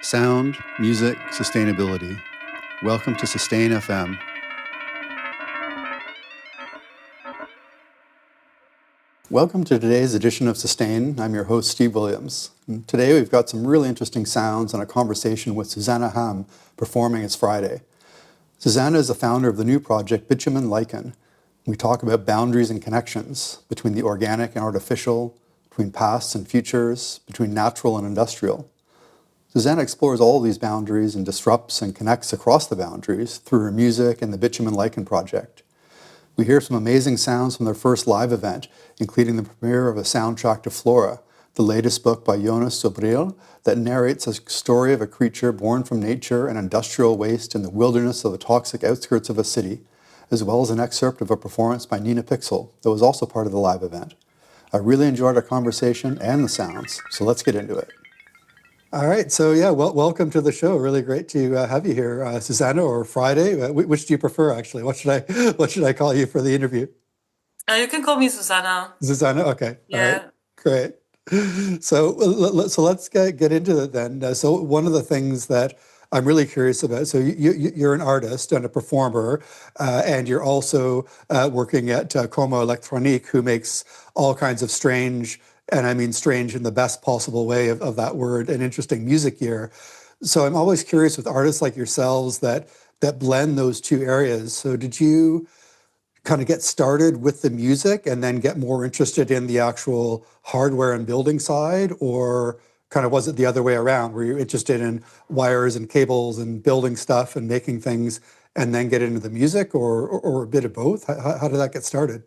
Sound, music, sustainability. Welcome to Sustain FM. Welcome to today's edition of Sustain. I'm your host, Steve Williams. And today we've got some really interesting sounds and a conversation with Zuzana Hamm performing It's Friday. Zuzana is the founder of the new project Bitumen Lichen. We talk about boundaries and connections between the organic and artificial, between pasts and futures, between natural and industrial. Zuzana explores all of these boundaries and disrupts and connects across the boundaries through her music and the Bitumen Lichen project. We hear some amazing sounds from their first live event, including the premiere of a soundtrack to Flora, the latest book by Jonáš Zbořil that narrates a story of a creature born from nature and industrial waste in the wilderness of the toxic outskirts of a city, as well as an excerpt of a performance by Nina Pixel that was also part of the live event. I really enjoyed our conversation and the sounds, so let's get into it. All right, so welcome to the show. Really great to have you here, Zuzana, or Friday. Which do you prefer, actually? What should I call you for the interview? You can call me Zuzana. Zuzana, okay. Yeah. All right, great. So let's get into it then. So one of the things that I'm really curious about, so you're an artist and a performer, and you're also working at Como Electronique, who makes all kinds of strange, and I mean strange in the best possible way of that word, and interesting music here. So I'm always curious with artists like yourselves that blend those two areas. So did you kind of get started with the music and then get more interested in the actual hardware and building side, or kind of was it the other way around? Were you interested in wires and cables and building stuff and making things and then get into the music, or a bit of both? How did that get started?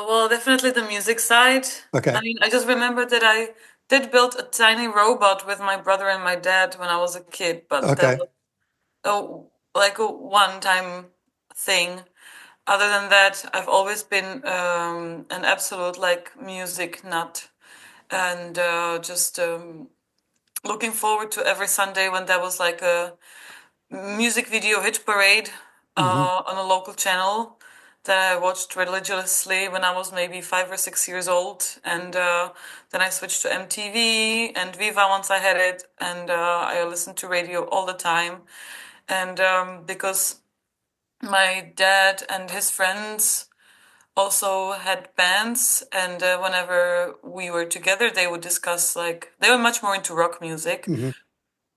Well, definitely the music side. Okay. I mean, I just remember that I did build a tiny robot with my brother and my dad when I was a kid, but Okay. that was like a one-time thing. Other than that, I've always been an absolute music nut, and just looking forward to every Sunday when there was like a music video hit parade on a local channel that I watched religiously when I was maybe 5 or 6 years old, and then I switched to MTV and Viva once I had it, and I listened to radio all the time, and because my dad and his friends also had bands, and whenever we were together, they would discuss they were much more into rock music.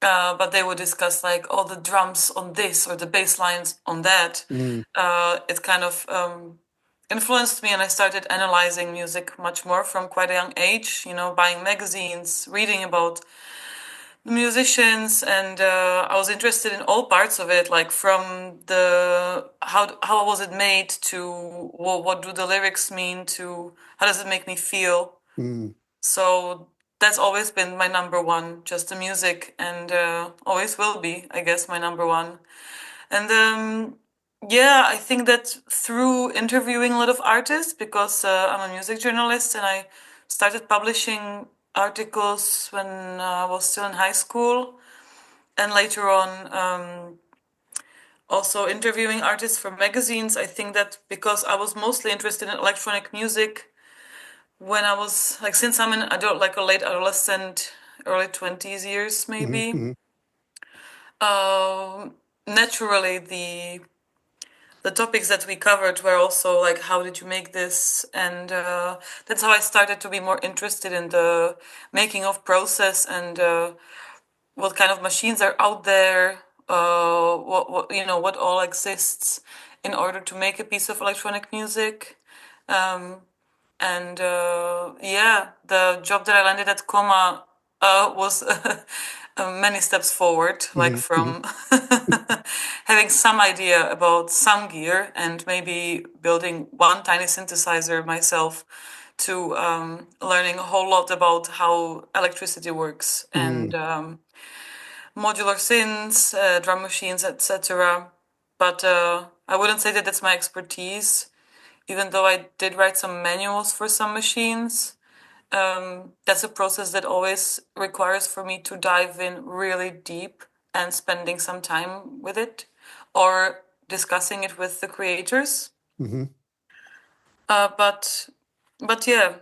But they would discuss all the drums on this or the bass lines on that. It kind of influenced me, and I started analyzing music much more from quite a young age, buying magazines, reading about musicians, and I was interested in all parts of it, like from the how was it made to what do the lyrics mean to how does it make me feel. So that's always been my number one, just the music, and always will be, I guess, my number one. And I think that through interviewing a lot of artists, because I'm a music journalist and I started publishing articles when I was still in high school, and later on also interviewing artists for magazines. I think that because I was mostly interested in electronic music when I was since I'm an adult, like a late adolescent, early 20s years maybe. Naturally, the topics that we covered were also like, how did you make this? And that's how I started to be more interested in the making of process, and what kind of machines are out there, what all exists in order to make a piece of electronic music. And the job that I landed at Coma was many steps forward, from having some idea about some gear and maybe building one tiny synthesizer myself, to learning a whole lot about how electricity works, and modular synths, drum machines, etc. But I wouldn't say that that's my expertise, even though I did write some manuals for some machines. That's a process that always requires for me to dive in really deep and spending some time with it, or discussing it with the creators. But yeah,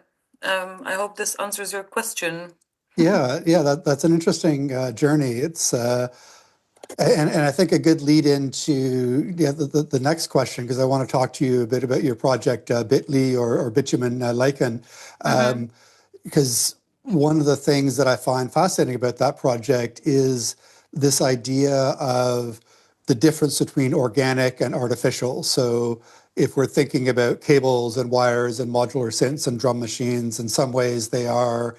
I hope this answers your question. Yeah, that's an interesting journey. It's and I think a good lead into the next question, because I want to talk to you a bit about your project Bitly or Bitumen Lichen, Mm-hmm. because one of the things that I find fascinating about that project is this idea of the difference between organic and artificial. So if we're thinking about cables and wires and modular synths and drum machines, in some ways they are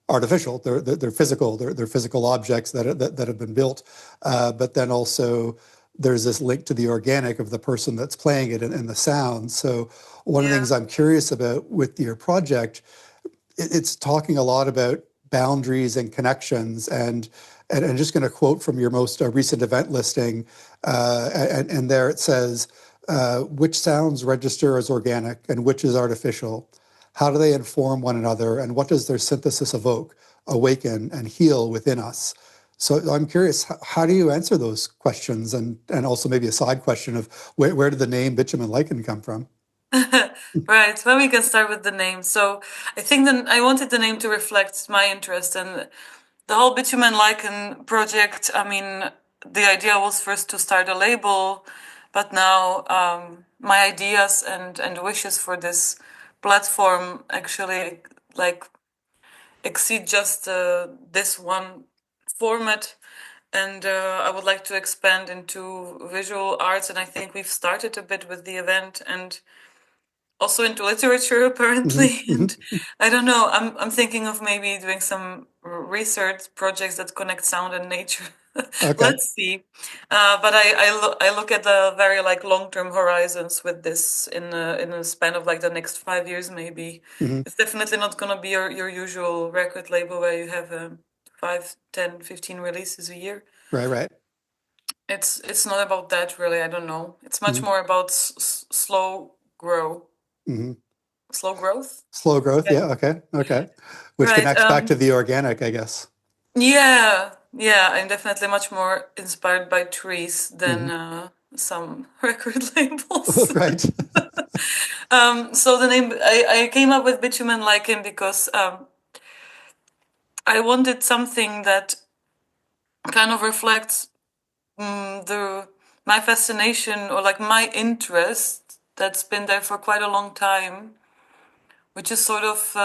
artificial. They're physical. They're physical objects that have been built. But then also there's this link to the organic of the person that's playing it and the sound. So one of the Yeah. things I'm curious about with your project, it's talking a lot about boundaries and connections. And I'm just going to quote from your most recent event listing, and there it says, which sounds register as organic and which is artificial? How do they inform one another? And what does their synthesis evoke, awaken, and heal within us? So I'm curious, how do you answer those questions? And also maybe a side question of where did the name Bitumen Lichen come from? Right. Well, we can start with the name. So I think then I wanted the name to reflect my interest and the whole Bitumen Lichen project. I mean, the idea was first to start a label, but now my ideas and wishes for this platform actually like exceed just this one format. And I would like to expand into visual arts, and I think we've started a bit with the event and also into literature Hmm. apparently. Hmm. And I don't know, I'm thinking of maybe doing some research projects that connect sound and nature. Okay. Let's see. But I look at the very like long-term horizons with this in a span of like the next 5 years maybe. Hmm. It's definitely not gonna be your usual record label where you have 5, 10, 15 releases a year. Right, right. It's not about that really. I don't know. It's much Hmm. more about Hmm. slow growth. Slow growth, Yeah. yeah, okay, okay. Which Right. connects back to the organic, I guess. Yeah. Yeah. I'm definitely much more inspired by trees than Hmm. some record labels. Right. So the name I came up with Bitumen Lichen because I wanted something that kind of reflects the my fascination or like my interest that's been there for quite a long time, which is sort of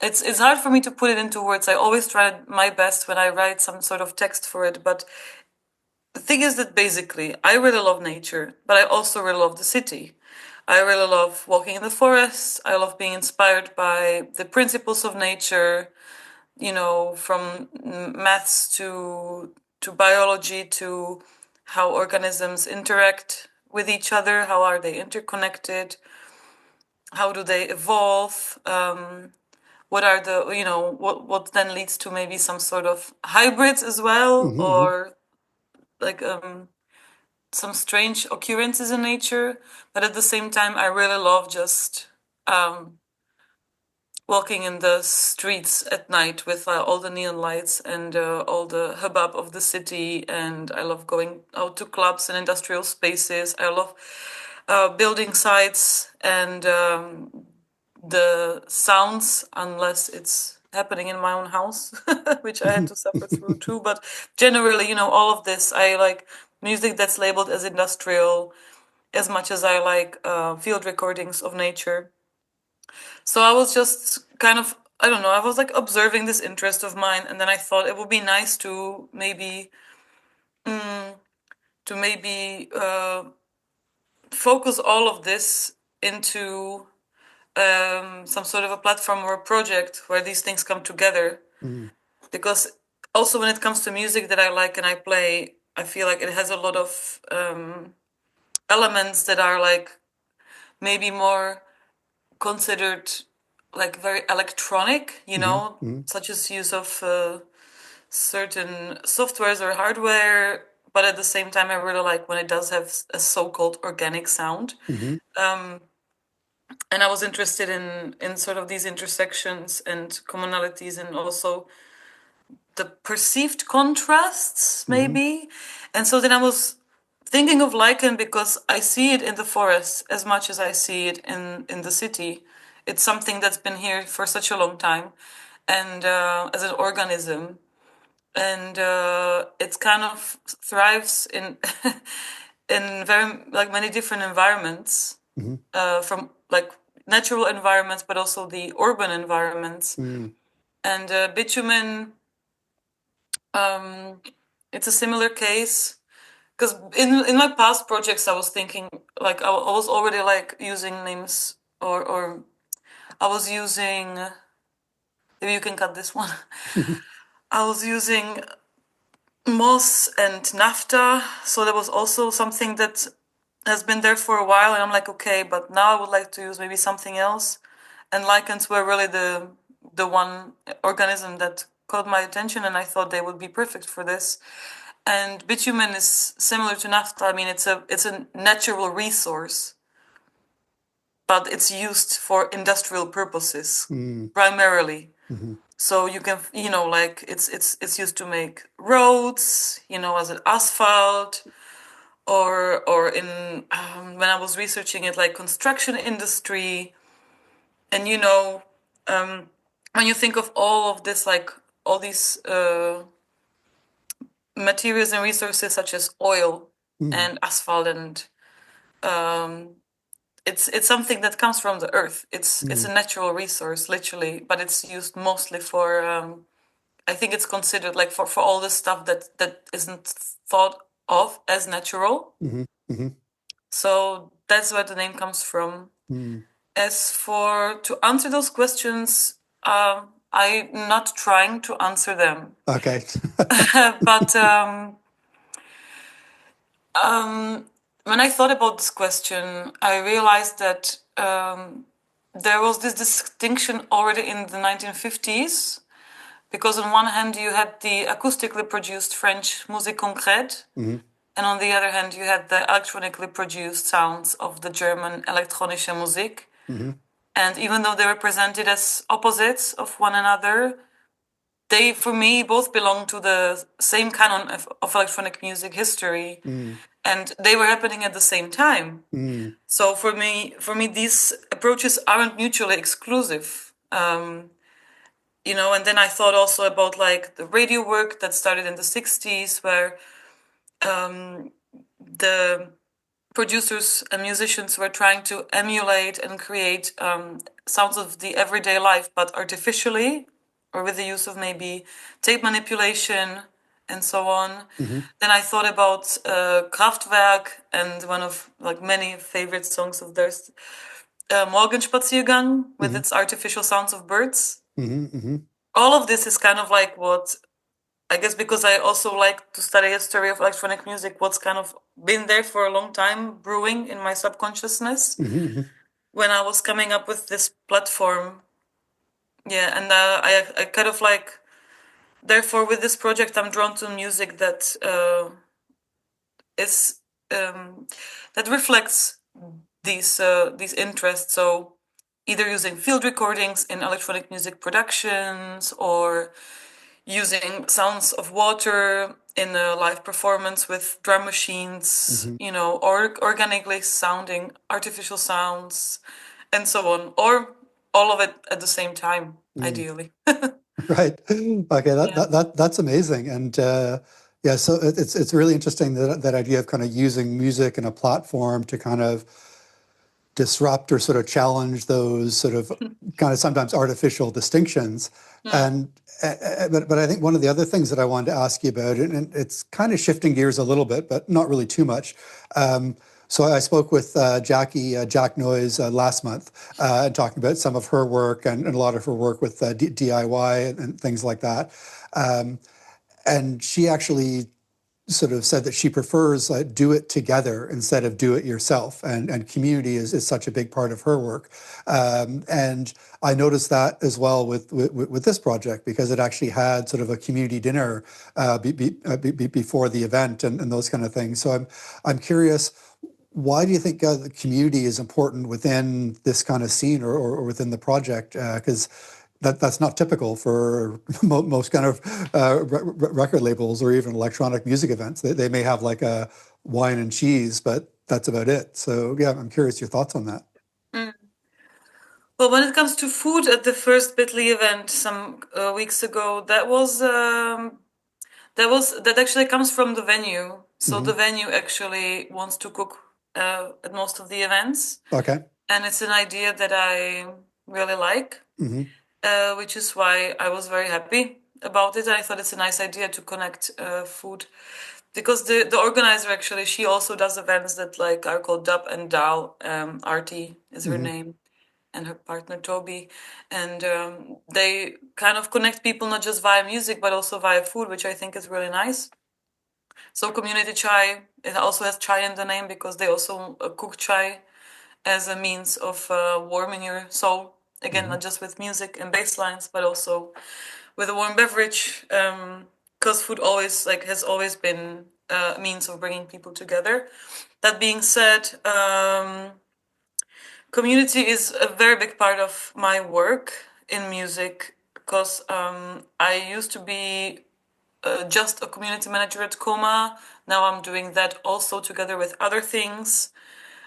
it's hard for me to put it into words. I always try my best when I write some sort of text for it, but the thing is that basically I really love nature, but I also really love the city. I really love walking in the forest. I love being inspired by the principles of nature, you know, from maths to biology to how organisms interact with each other, how are they interconnected, how do they evolve, what are the, you know, what then leads to maybe some sort of hybrids as well, Hmm. or like some strange occurrences in nature. But at the same time I really love just um, walking in the streets at night with all the neon lights and all the hubbub of the city. And I love going out to clubs and industrial spaces. I love building sites and the sounds, unless it's happening in my own house, which I had to suffer through too. But generally, you know, all of this, I like music that's labeled as industrial as much as I like field recordings of nature. So I was just kind of, I don't know, I was like observing this interest of mine, and then I thought it would be nice to maybe focus all of this into some sort of a platform or a project where these things come together. Hmm. Because also when it comes to music that I like and I play, I feel like it has a lot of elements that are like maybe more considered like very electronic, you Hmm. know, Hmm. such as use of certain softwares or hardware. But at the same time, I really like when it does have a so-called organic sound. Hmm. And I was interested in sort of these intersections and commonalities, and also the perceived contrasts, Hmm. maybe. And so then I was thinking of lichen because I see it in the forest as much as I see it in the city. It's something that's been here for such a long time. and as an organism, and it kind of thrives in in very like many different environments, from like natural environments, but also the urban environments. And bitumen, it's a similar case, because in my past projects I was thinking like I was already like using names, or I was using, maybe you can cut this one. I was using moss and naphtha, so that was also something that has been there for a while, and I'm like, okay, but now I would like to use maybe something else. And lichens were really the one organism that caught my attention, and I thought they would be perfect for this. And bitumen is similar to naphtha. I mean, it's a natural resource, but it's used for industrial purposes primarily. So you can, like it's used to make roads, as an asphalt, or in when I was researching it, like construction industry, and when you think of all of this, like all these materials and resources such as oil and asphalt, and it's something that comes from the earth. It's a natural resource, literally, but it's used mostly for I think it's considered like for all the stuff that isn't thought of as natural. So that's where the name comes from. As for to answer those questions, I'm not trying to answer them. Okay. But when I thought about this question, I realized that there was this distinction already in the 1950s, because on one hand you had the acoustically produced French musique concrète, and on the other hand you had the electronically produced sounds of the German elektronische Musik. And even though they were presented as opposites of one another, they, for me, both belong to the same canon of electronic music history, and they were happening at the same time. So for me, these approaches aren't mutually exclusive. And then I thought also about like the radio work that started in the 60s, where the producers and musicians were trying to emulate and create sounds of the everyday life, but artificially, or with the use of maybe tape manipulation and so on. Then I thought about Kraftwerk, and one of like many favorite songs of theirs, Morgenspaziergang, with its artificial sounds of birds. All of this is kind of like what, I guess, because I also like to study history of electronic music, what's kind of been there for a long time, brewing in my subconsciousness when I was coming up with this platform. Yeah, and I kind of like, therefore, with this project, I'm drawn to music that is that reflects these interests. So either using field recordings in electronic music productions, or using sounds of water in a live performance with drum machines, or organically sounding artificial sounds, and so on, or all of it at the same time, ideally. Right. Okay. That's amazing. And yeah, so it's really interesting that idea of kind of using music and a platform to kind of disrupt or sort of challenge those sort of kind of sometimes artificial distinctions. And but I think one of the other things that I wanted to ask you about, and it's kind of shifting gears a little bit, but not really too much. So I spoke with Jack Noyes last month, and talking about some of her work and a lot of her work with DIY and things like that. And she actually sort of said that she prefers do it together instead of do it yourself, and community is such a big part of her work, and I noticed that as well with this project, because it actually had sort of a community dinner before the event, and those kind of things. So I'm curious, why do you think the community is important within this kind of scene, or within the project? Because that's not typical for most kind of record labels or even electronic music events. They may have like a wine and cheese, but that's about it. So yeah, I'm curious your thoughts on that. Well, when it comes to food at the first Bitly event some weeks ago, that actually comes from the venue. So the venue actually wants to cook at most of the events. Okay. And it's an idea that I really like, which is why I was very happy about it. I thought it's a nice idea to connect food, because the organizer actually, she also does events that like are called Dub and Dal. Artie is her name, and her partner Toby, and they kind of connect people not just via music but also via food, which I think is really nice. So community chai, it also has chai in the name because they also cook chai as a means of warming your soul. Again, not just with music and bass lines, but also with a warm beverage. Because food always has always been a means of bringing people together. That being said, community is a very big part of my work in music, because I used to be just a community manager at Coma. Now I'm doing that also together with other things.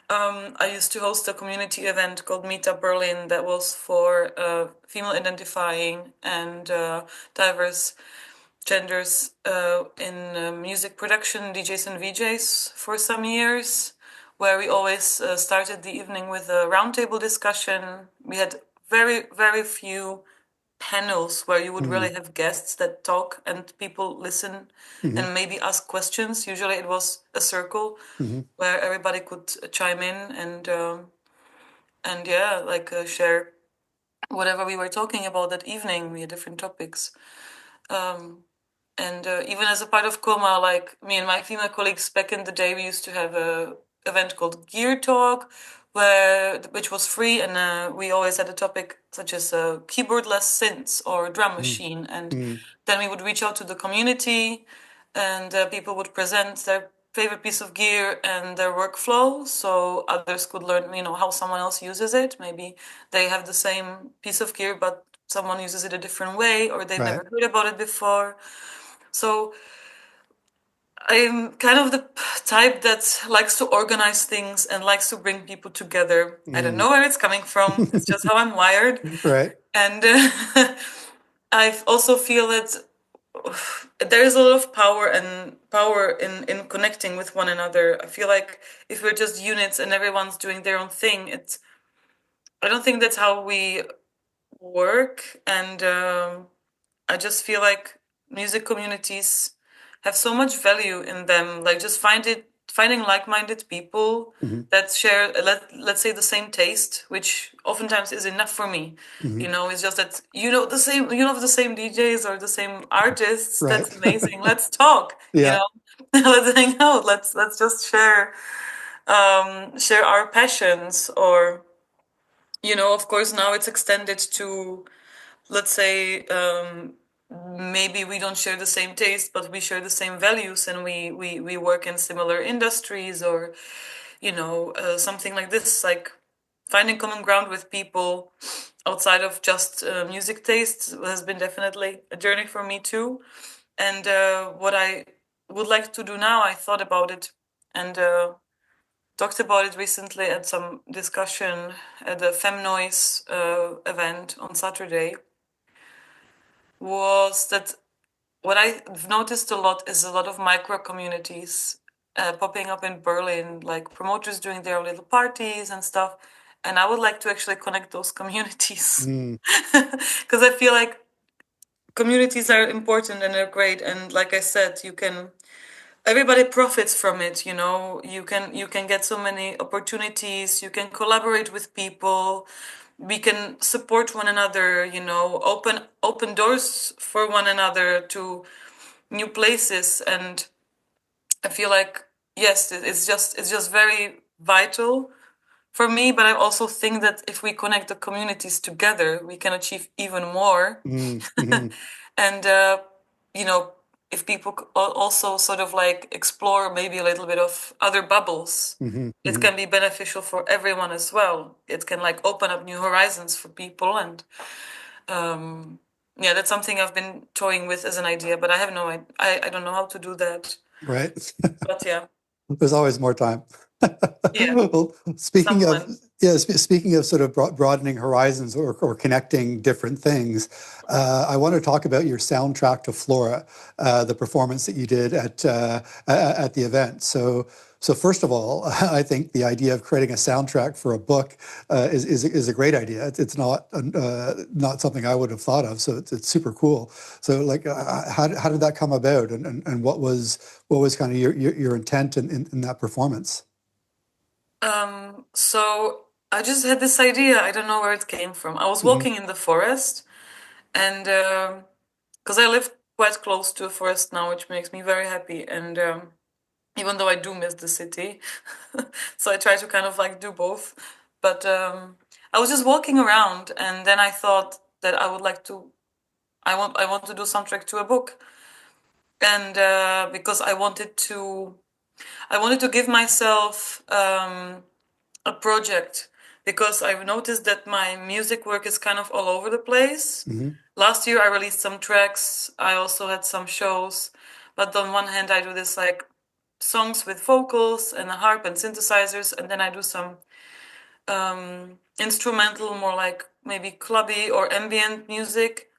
I used to host a community event called Meetup Berlin that was for female identifying and diverse genders in music production, DJs and VJs for some years, where we always started the evening with a roundtable discussion. We had very, very few panels where you would really have guests that talk and people listen and maybe ask questions. Usually it was a circle where everybody could chime in and yeah, share whatever we were talking about that evening. We had different topics. And even as a part of Coma, like me and my female colleagues back in the day, we used to have a event called Gear Talk, which was free, and we always had a topic such as keyboardless synths or drum machine, and then we would reach out to the community, and people would present their favorite piece of gear and their workflow, so others could learn, how someone else uses it. Maybe they have the same piece of gear, but someone uses it a different way, or they've never heard about it before. So I'm kind of the type that likes to organize things and likes to bring people together. I don't know where it's coming from. It's just how I'm wired. Right. And I also feel that there is a lot of power in connecting with one another. I feel like if we're just units and everyone's doing their own thing, I don't think that's how we work. And I just feel like music communities have so much value in them. Like just finding like-minded people that share, let's say, the same taste, which oftentimes is enough for me. It's just that the same DJs or the same artists. Right. That's amazing. Let's talk. Yeah. Let's hang out. Let's just share our passions. Or of course, now it's extended to, let's say, maybe we don't share the same taste, but we share the same values, and we work in similar industries, or something like this. Like finding common ground with people outside of just music taste has been definitely a journey for me too. And what I would like to do now, I thought about it and talked about it recently at some discussion at the FemNoise event on Saturday, was that what I've noticed a lot is a lot of micro communities popping up in Berlin, like promoters doing their little parties and stuff. And I would like to actually connect those communities, because I feel like communities are important and they're great. And like I said, everybody profits from it. You can get so many opportunities. You can collaborate with people. We can support one another. Open doors for one another to new places. And I feel like, yes, it's just very vital for me. But I also think that if we connect the communities together, we can achieve even more. And if people also sort of like explore maybe a little bit of other bubbles, it can be beneficial for everyone as well. It can like open up new horizons for people. And yeah, that's something I've been toying with as an idea, but I have no I don't know how to do that. Right. But yeah. There's always more time. Yeah. Well, speaking of Someone. Yeah, speaking of sort of broadening horizons or connecting different things, I want to talk about your soundtrack to Flora, the performance that you did at the event. So first of all, I think the idea of creating a soundtrack for a book is a great idea. It's not something I would have thought of, so it's super cool. So like, how did that come about, and what was kind of your intent in that performance? So I just had this idea. I don't know where it came from. I was Hmm. walking in the forest, and because I live quite close to a forest now, which makes me very happy. And even though I do miss the city, so I try to kind of like do both. But I was just walking around, and then I thought that I would like to. I want to do soundtrack to a book, and because I wanted to give myself a project because I've noticed that my music work is kind of all over the place. Hmm. Last year I released some tracks. I also had some shows, but on one hand I do this like songs with vocals and a harp and synthesizers, and then I do some instrumental, more like maybe clubby or ambient music.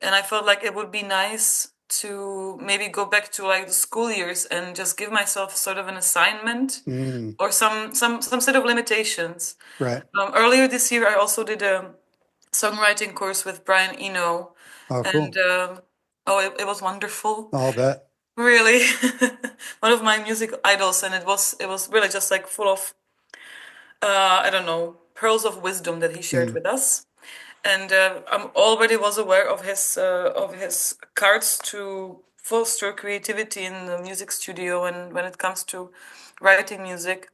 And I felt like it would be nice to maybe go back to like the school years and just give myself sort of an assignment Mm, or some set of limitations. right. Earlier this year, I also did a songwriting course with Brian Eno, Oh, and cool. it was wonderful. I'll bet. Really, one of my music idols, and it was really just like full of I don't know, pearls of wisdom that he shared Mm, with us. And I already was aware of his cards to foster creativity in the music studio and when it comes to writing music.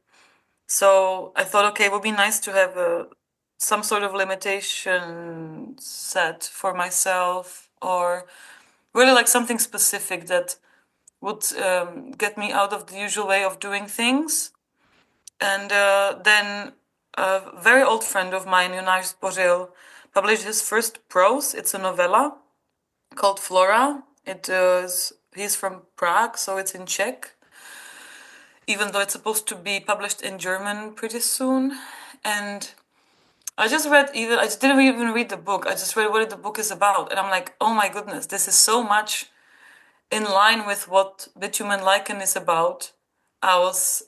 So I thought, okay, it would be nice to have some sort of limitation set for myself, or really like something specific that would get me out of the usual way of doing things. And then a very old friend of mine, Jonáš Zbořil, published his first prose. It's a novella called Flora. He's from Prague, so it's in Czech, even though it's supposed to be published in German pretty soon. And I just didn't even read the book. I just read what the book is about. And I'm like, oh my goodness, this is so much in line with what Bitumen Lichen is about. I was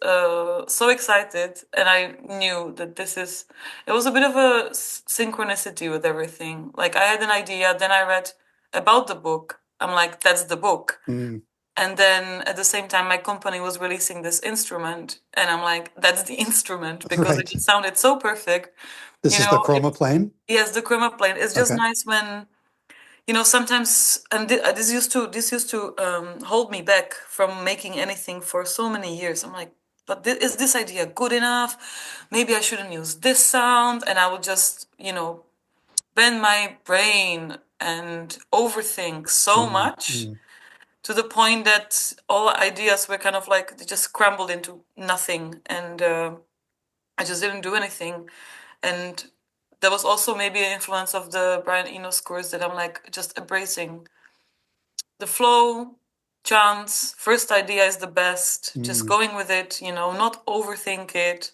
so excited, and I knew that it was a bit of a synchronicity with everything. Like, I had an idea, then I read about the book. I'm like, that's the book. mm, And then at the same time, my company was releasing this instrument, and I'm like, that's the instrument because it right. just sounded so perfect. This is the chroma It's, plane. yes, the chroma plane. It's just Okay. nice when sometimes, and this used to hold me back from making anything for so many years. I'm like, but is this idea good enough? Maybe I shouldn't use this sound, and I would just bend my brain and overthink so Mm, much mm, to the point that all ideas were kind of like they just crumbled into nothing, and I just didn't do anything. And there was also maybe an influence of the Brian Eno scores that I'm like just embracing the flow, chance, first idea is the best, just mm. going with it, not overthink it,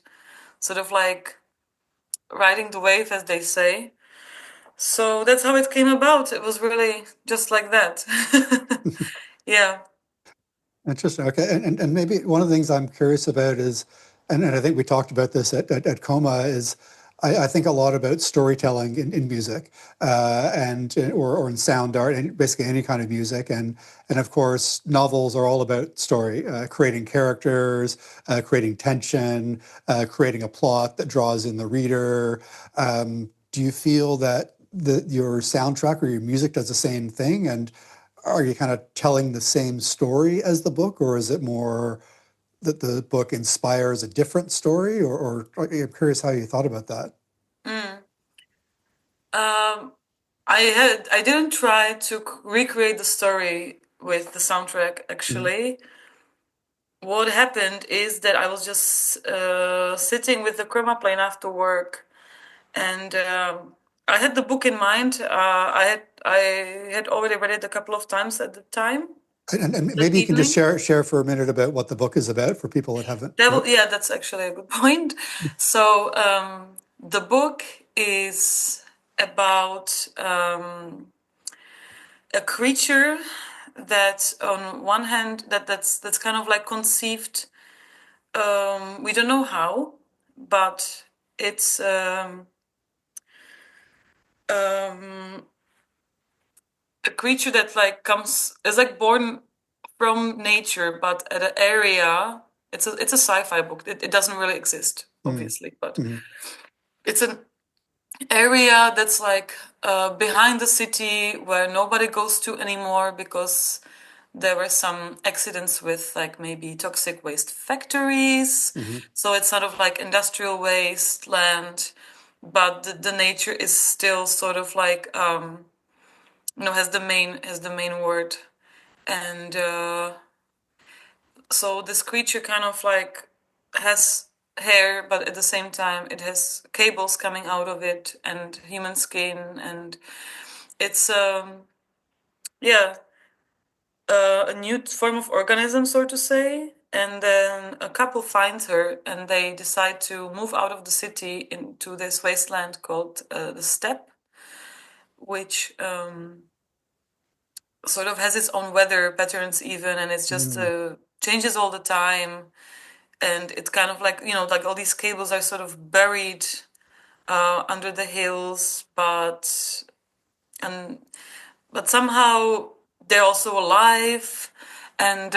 sort of like riding the wave, as they say. So that's how it came about. It was really just like that. Yeah. Interesting. Okay. And maybe one of the things I'm curious about is, and I think we talked about this at Coma, is I think a lot about storytelling in music, and or in sound art, and basically any kind of music. And of course, novels are all about story, creating characters, creating tension, creating a plot that draws in the reader. Do you feel that your soundtrack or your music does the same thing? And are you kind of telling the same story as the book, or is it more that the book inspires a different story? Or I'm curious how you thought about that. Mm. Um, I didn't try to recreate the story with the soundtrack Mm, actually. What happened is that I was just sitting with the chroma plane after work, and I had the book in mind. I had already read it a couple of times at the time, And maybe you can just share for a minute about what the book is about for people that haven't. Yeah, that's actually a good point. So the book is about a creature that, on one hand, that's kind of like conceived. We don't know how, but it's a creature that like is like born from nature, but at an area. It's a sci-fi book. It doesn't really exist, obviously, but it's an area that's like behind the city where nobody goes to anymore because there were some accidents with like maybe toxic waste factories. So it's sort of like industrial wasteland, but the nature is still sort of like has the main word. And so this creature kind of like has hair, but at the same time it has cables coming out of it and human skin, and it's a new form of organism, so to say. And then a couple finds her and they decide to move out of the city into this wasteland called the steppe, which sort of has its own weather patterns even, and it's just changes all the time. And it's kind of like, like all these cables are sort of buried under the hills, but somehow they're also alive. And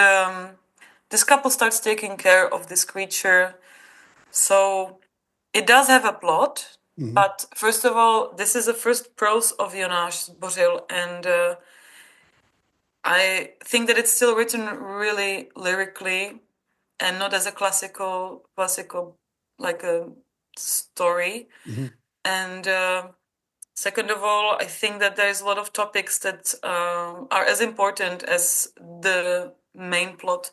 this couple starts taking care of this creature. So it does have a plot, but first of all, this is the first prose of Jonáš Zbořil, and I think that it's still written really lyrically and not as a classical like a story. And second of all, I think that there's a lot of topics that are as important as the main plot,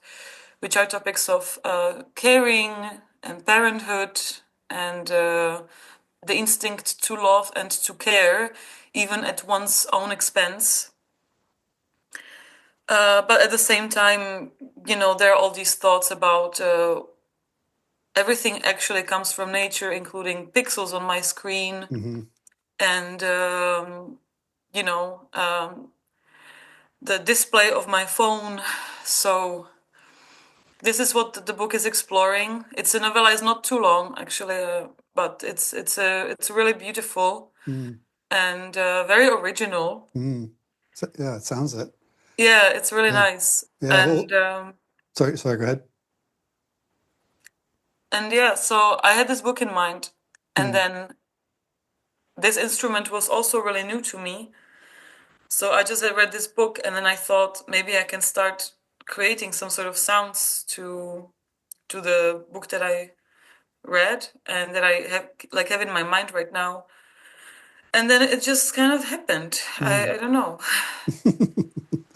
which are topics of caring and parenthood and the instinct to love and to care, even at one's own expense. But at the same time, there are all these thoughts about everything actually comes from nature, including pixels on my screen, and the display of my phone. So this is what the book is exploring. It's a novella. It's not too long, actually, but it's really beautiful and very original. So, yeah, it sounds it. Yeah, it's really nice. Yeah. And sorry, go ahead. And yeah, so I had this book in mind, and then this instrument was also really new to me. So I just had read this book, and then I thought maybe I can start creating some sort of sounds to the book that I read and that I have in my mind right now. And then it just kind of happened. I don't know.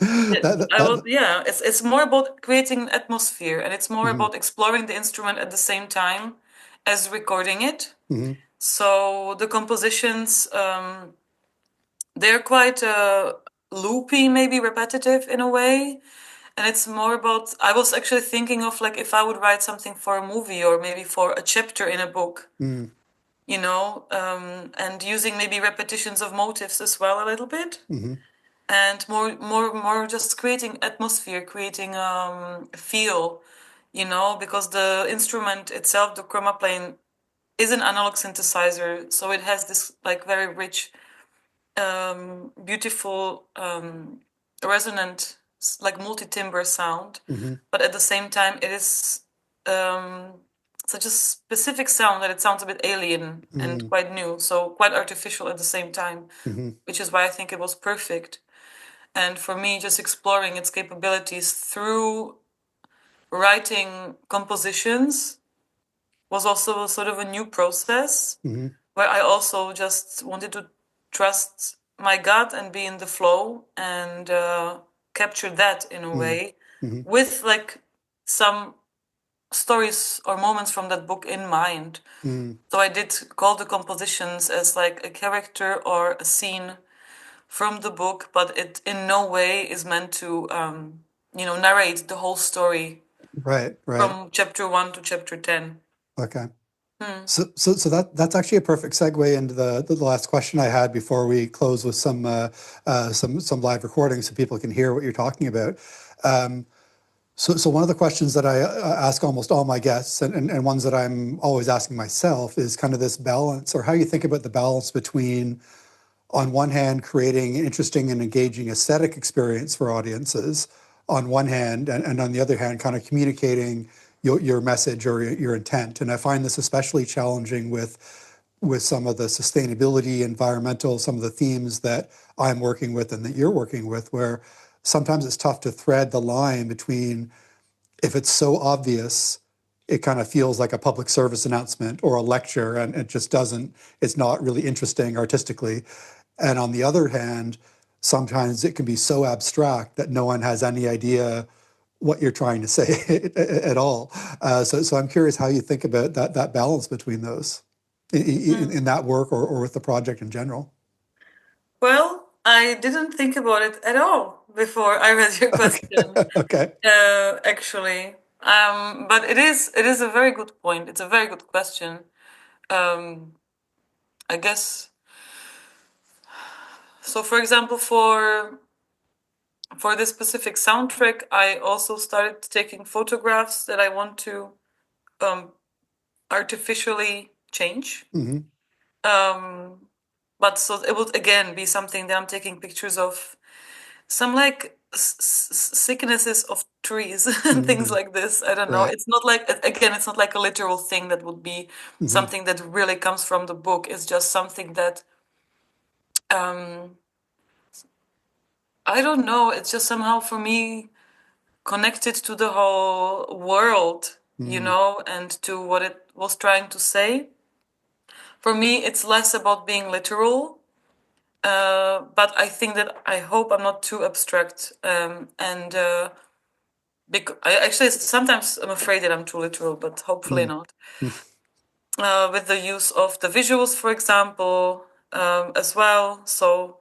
It's more about creating an atmosphere, and it's more about exploring the instrument at the same time as recording it. So the compositions, they're quite loopy, maybe repetitive in a way. And it's more about, I was actually thinking of like if I would write something for a movie or maybe for a chapter in a book, and using maybe repetitions of motifs as well a little bit. And more just creating atmosphere, creating feel, because the instrument itself, the chroma plane, is an analog synthesizer, so it has this like very rich, beautiful, resonant, like multi-timbre sound. But at the same time, it is such a specific sound that it sounds a bit alien and quite new, so quite artificial at the same time, which is why I think it was perfect. And for me, just exploring its capabilities through writing compositions was also sort of a new process, where I also just wanted to trust my gut and be in the flow and capture that in a way with like some stories or moments from that book in mind. So I did call the compositions as like a character or a scene from the book, but it in no way is meant to narrate the whole story Right. from chapter 1 to chapter 10. Okay. So that's actually a perfect segue into the last question I had before we close with some live recordings so people can hear what you're talking about. So one of the questions that I ask almost all my guests, and ones that I'm always asking myself, is kind of this balance, or how you think about the balance between, on one hand, creating an interesting and engaging aesthetic experience for audiences, on one hand, and on the other hand, kind of communicating your message or your intent. And I find this especially challenging with some of the sustainability, environmental, some of the themes that I'm working with and that you're working with, where sometimes it's tough to thread the line between, if it's so obvious, it kind of feels like a public service announcement or a lecture, and it just doesn't, it's not really interesting artistically. And on the other hand, sometimes it can be so abstract that no one has any idea what you're trying to say at all. So I'm curious how you think about that balance between those in that work or with the project in general. Well, I didn't think about it at all before I read your question. Okay. Actually, but it is a very good point. It's a very good question. I guess so. For example, for this specific soundtrack, I also started taking photographs that I want to artificially change. But so it would again be something that I'm taking pictures of, some like sicknesses of trees and things like this. I don't know. Right. It's not like, again, it's not like a literal thing that would be something that really comes from the book. It's just something that I don't know. It's just somehow for me connected to the whole world, and to what it was trying to say. For me, it's less about being literal, but I think that I hope I'm not too abstract. And I actually sometimes I'm afraid that I'm too literal, but hopefully not. With the use of the visuals, for example, as well. So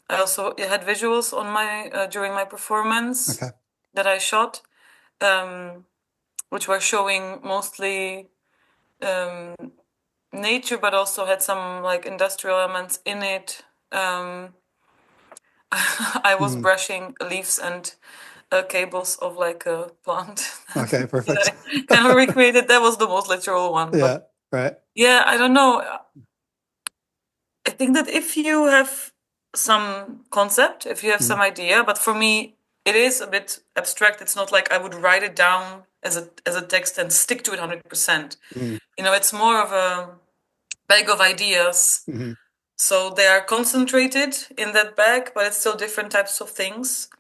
I also had visuals on my during my performance that I shot, which were showing mostly nature, but also had some like industrial elements in it. I was brushing leaves and cables of like a plant. Okay, perfect. I kind of recreated. That was the most literal one. Yeah, But right. yeah, I don't know. I think that if you have some concept, if you have some idea, but for me, it is a bit abstract. It's not like I would write it down as a text and stick to it 100%. It's more of a bag of ideas. So they are concentrated in that bag, but it's still different types of things.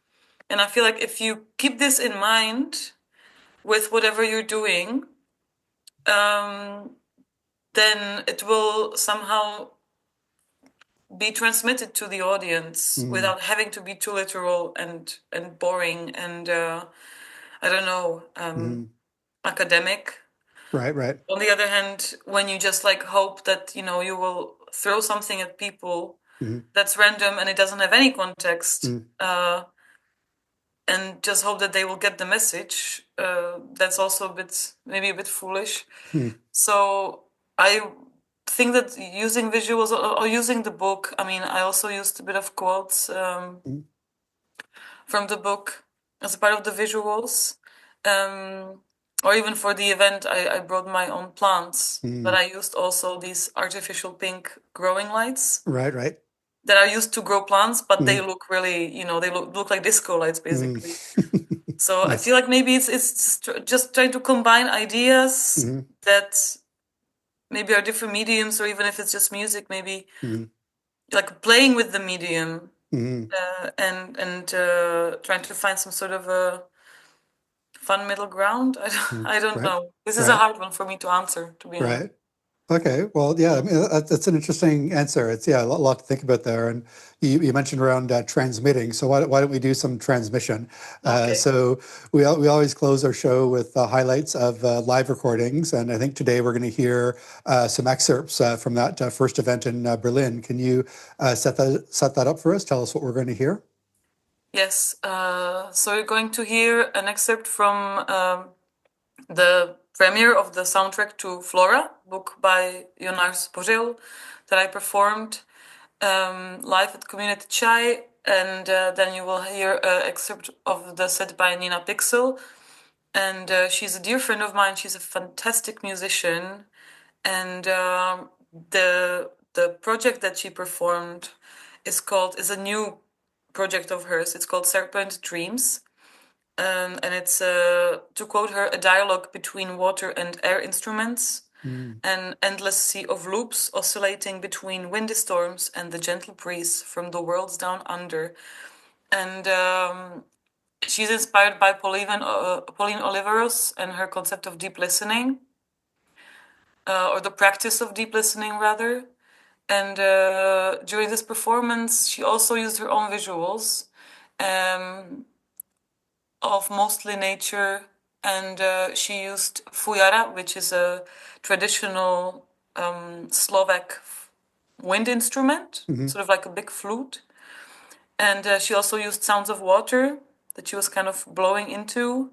And I feel like if you keep this in mind with whatever you're doing, then it will somehow be transmitted to the audience without having to be too literal and boring and I don't know, academic. Right. On the other hand, when you just like hope that you will throw something at people that's random and it doesn't have any context, and just hope that they will get the message, that's also maybe a bit foolish. So I think that using visuals or using the book, I mean, I also used a bit of quotes from the book as a part of the visuals. Or even for the event, I brought my own plants, but I used also these artificial pink growing lights. Right. That are used to grow plants, but they look really, they look like disco lights, basically. So nice. I feel like maybe it's just trying to combine ideas that maybe are different mediums, or even if it's just music, maybe like playing with the medium and trying to find some sort of a fun middle ground. I don't know. This is a hard one for me to answer, to be honest. Right. Okay. Well, yeah, I mean, that's an interesting answer. It's, a lot to think about there. And you mentioned around transmitting. So why don't we do some transmission? Okay. So we always close our show with highlights of live recordings. And I think today we're going to hear some excerpts from that first event in Berlin. Can you set that up for us? Tell us what we're going to hear. Yes, so you're going to hear an excerpt from the premiere of the soundtrack to Flora, book by Jonáš Zbořil, that I performed live at Community Chai, and then you will hear an excerpt of the set by Nina Pixel. And she's a dear friend of mine. She's a fantastic musician, and the project that she performed is a new project of hers. It's called Serpent Dreams, and it's to quote her, a dialogue between water and air instruments, an endless sea of loops oscillating between windy storms and the gentle breeze from the worlds down under. And she's inspired by Pauline Oliveros and her concept of deep listening, or the practice of deep listening, rather. And during this performance, she also used her own visuals of mostly nature, and she used fujara, which is a traditional Slovak wind instrument, sort of like a big flute. And she also used sounds of water that she was kind of blowing into.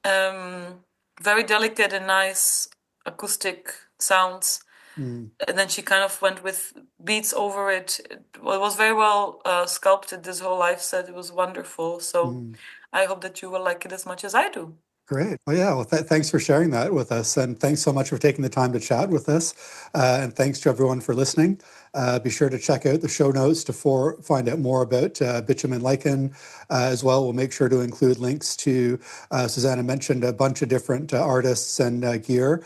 Very delicate and nice acoustic sounds. And then she kind of went with beats over it. It was very well sculpted, this whole live set. It was wonderful. So I hope that you will like it as much as I do. Great. Well, yeah. Well, thanks for sharing that with us, and thanks so much for taking the time to chat with us. And thanks to everyone for listening. Be sure to check out the show notes to find out more about Bitumen Lichen as well. We'll make sure to include links to, Zuzana mentioned a bunch of different artists and gear.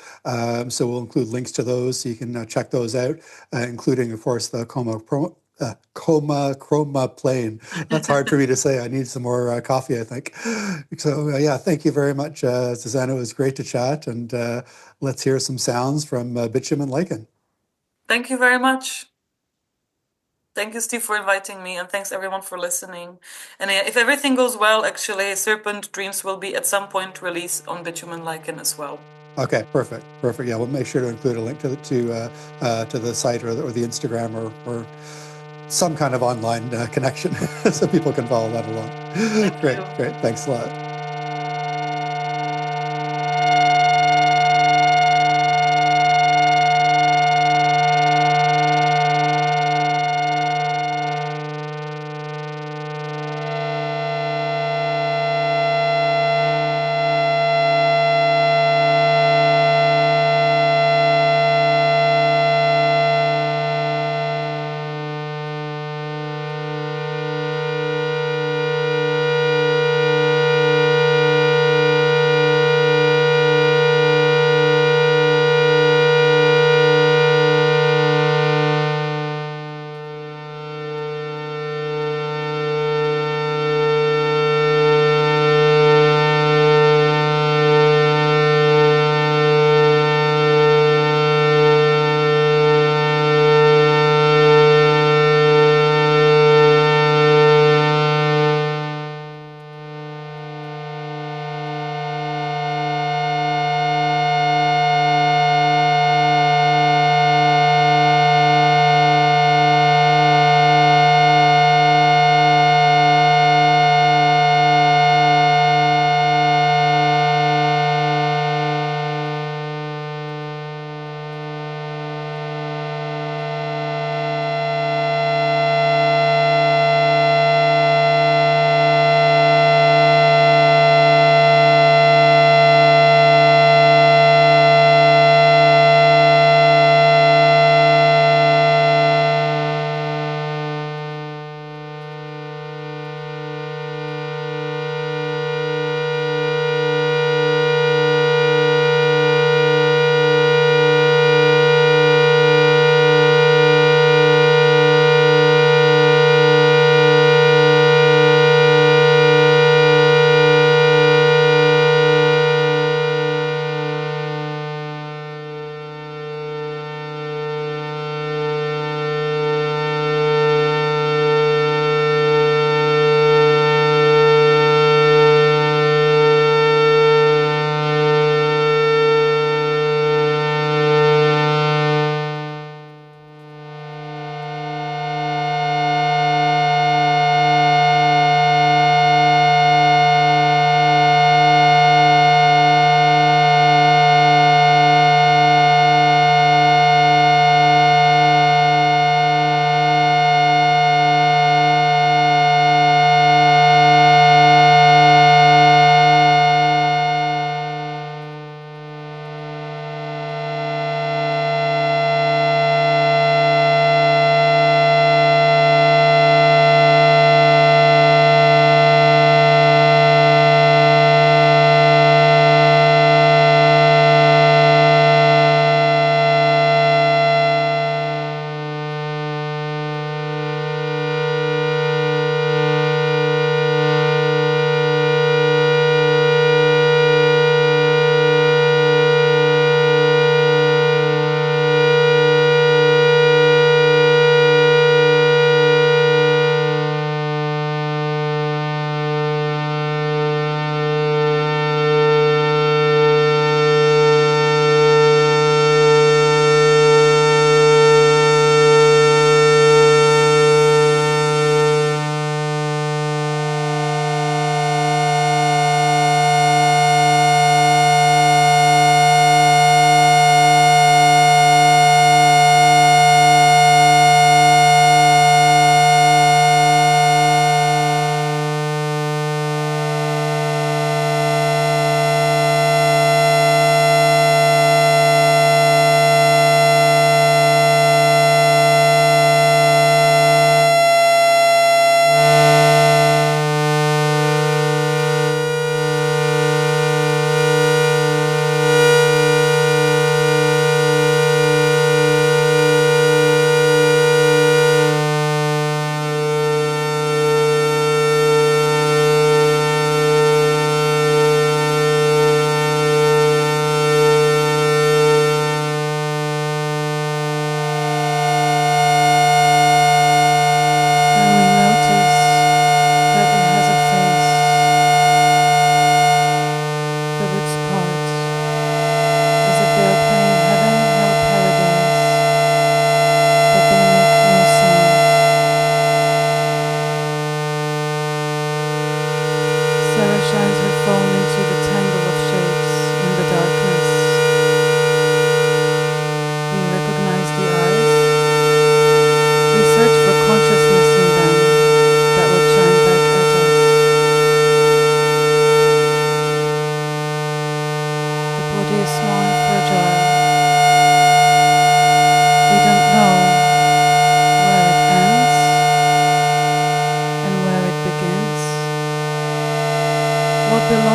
So we'll include links to those so you can check those out, including, of course, the Chroma plane. That's hard for me to say. I need some more coffee, I think. So yeah, thank you very much, Zuzana. It was great to chat, and let's hear some sounds from Bitumen Lichen. Thank you very much. Thank you, Steve, for inviting me, and thanks everyone for listening. And if everything goes well, actually, Serpent Dreams will be at some point released on Bitumen Lichen as well. Okay, perfect. Yeah, we'll make sure to include a link to the site or the Instagram or some kind of online connection so people can follow that along. Great. Thanks a lot.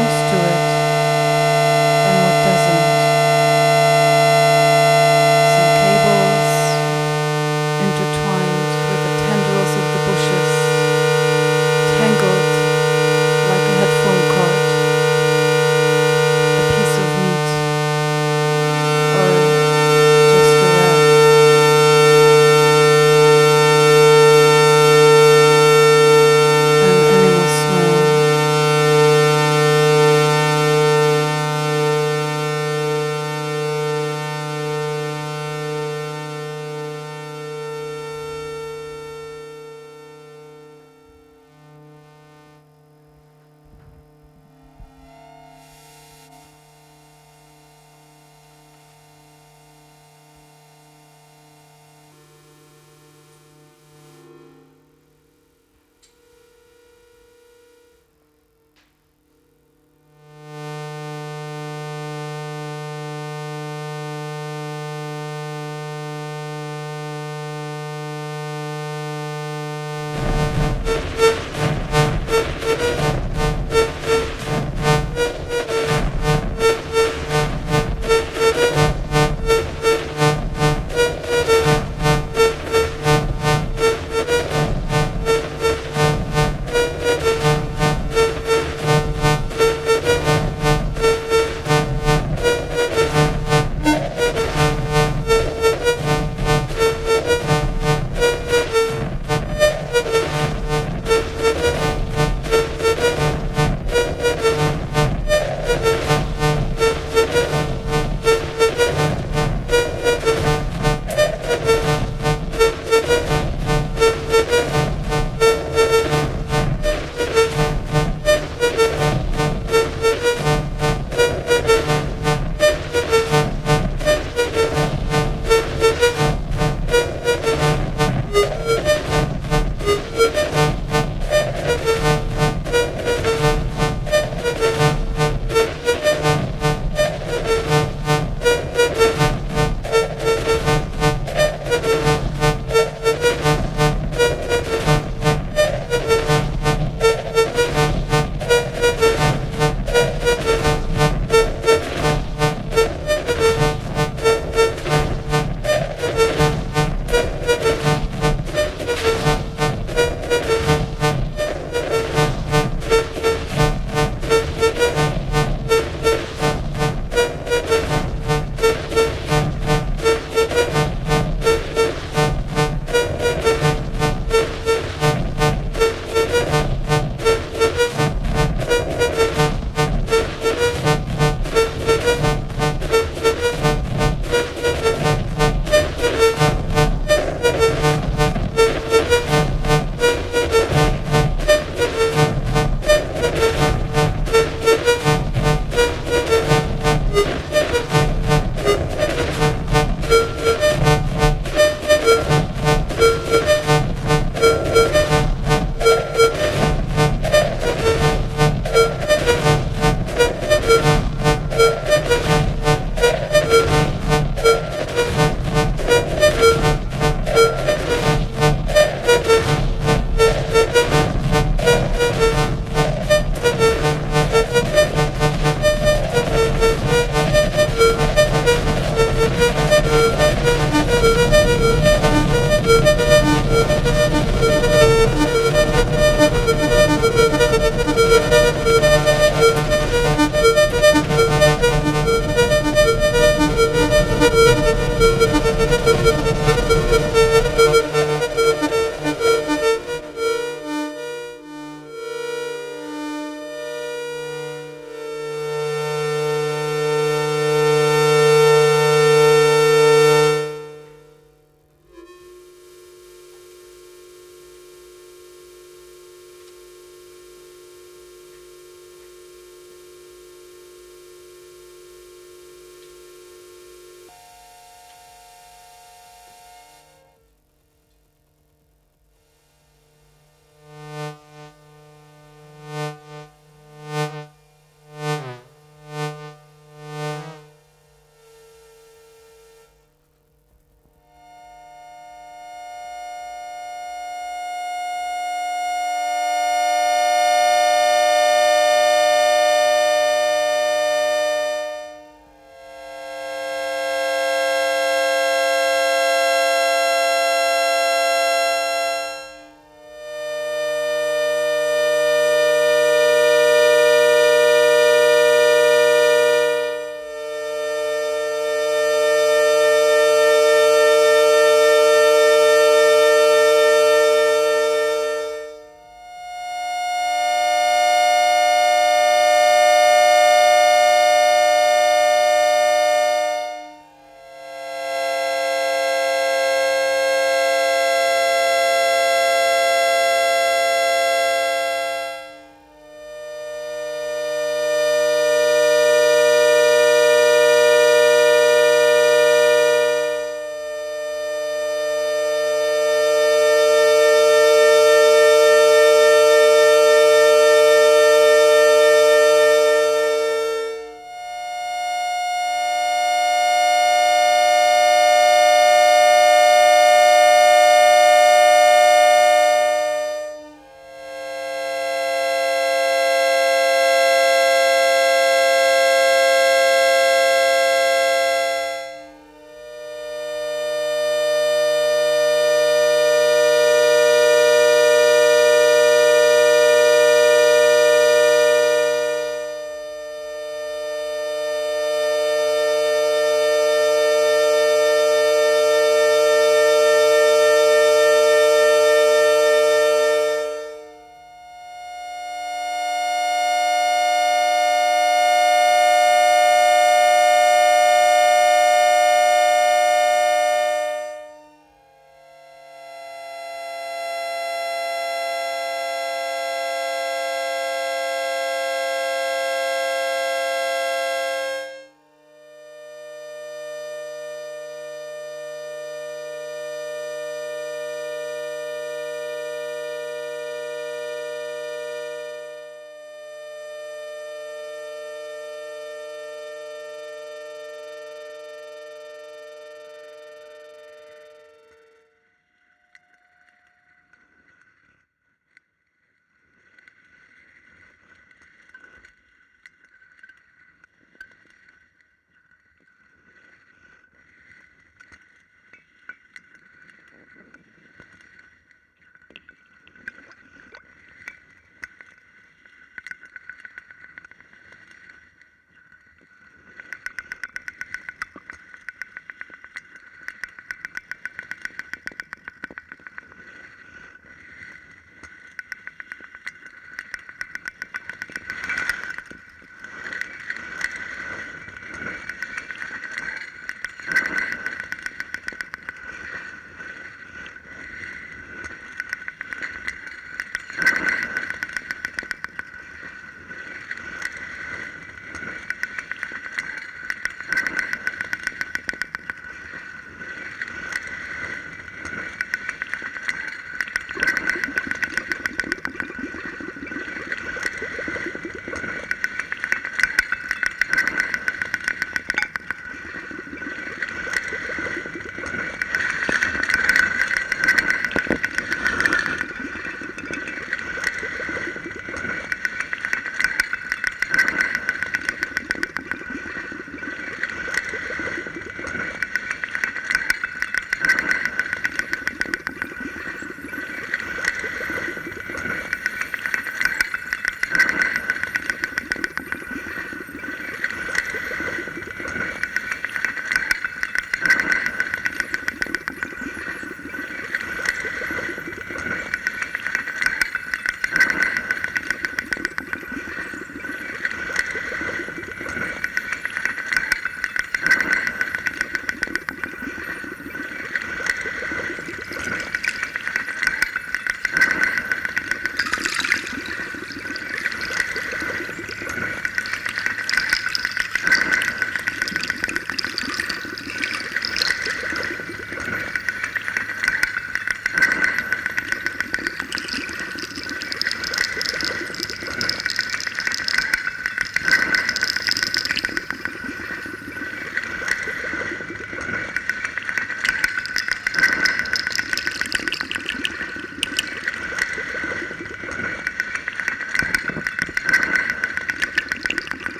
belongs to it and what doesn't. Some cables intertwined with the tendrils of the bushes, tangled like a headphone cord, a piece of meat, or just a rat. An animal smell.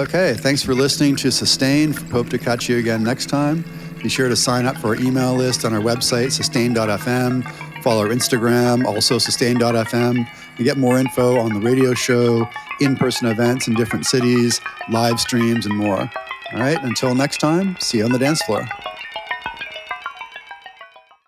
Okay, thanks for listening to Sustain. Hope to catch you again next time. Be sure to sign up for our email list on our website, sustain.fm. Follow our Instagram, also sustain.fm. And get more info on the radio show, in-person events in different cities, live streams, and more. All right, until next time, see you on the dance floor.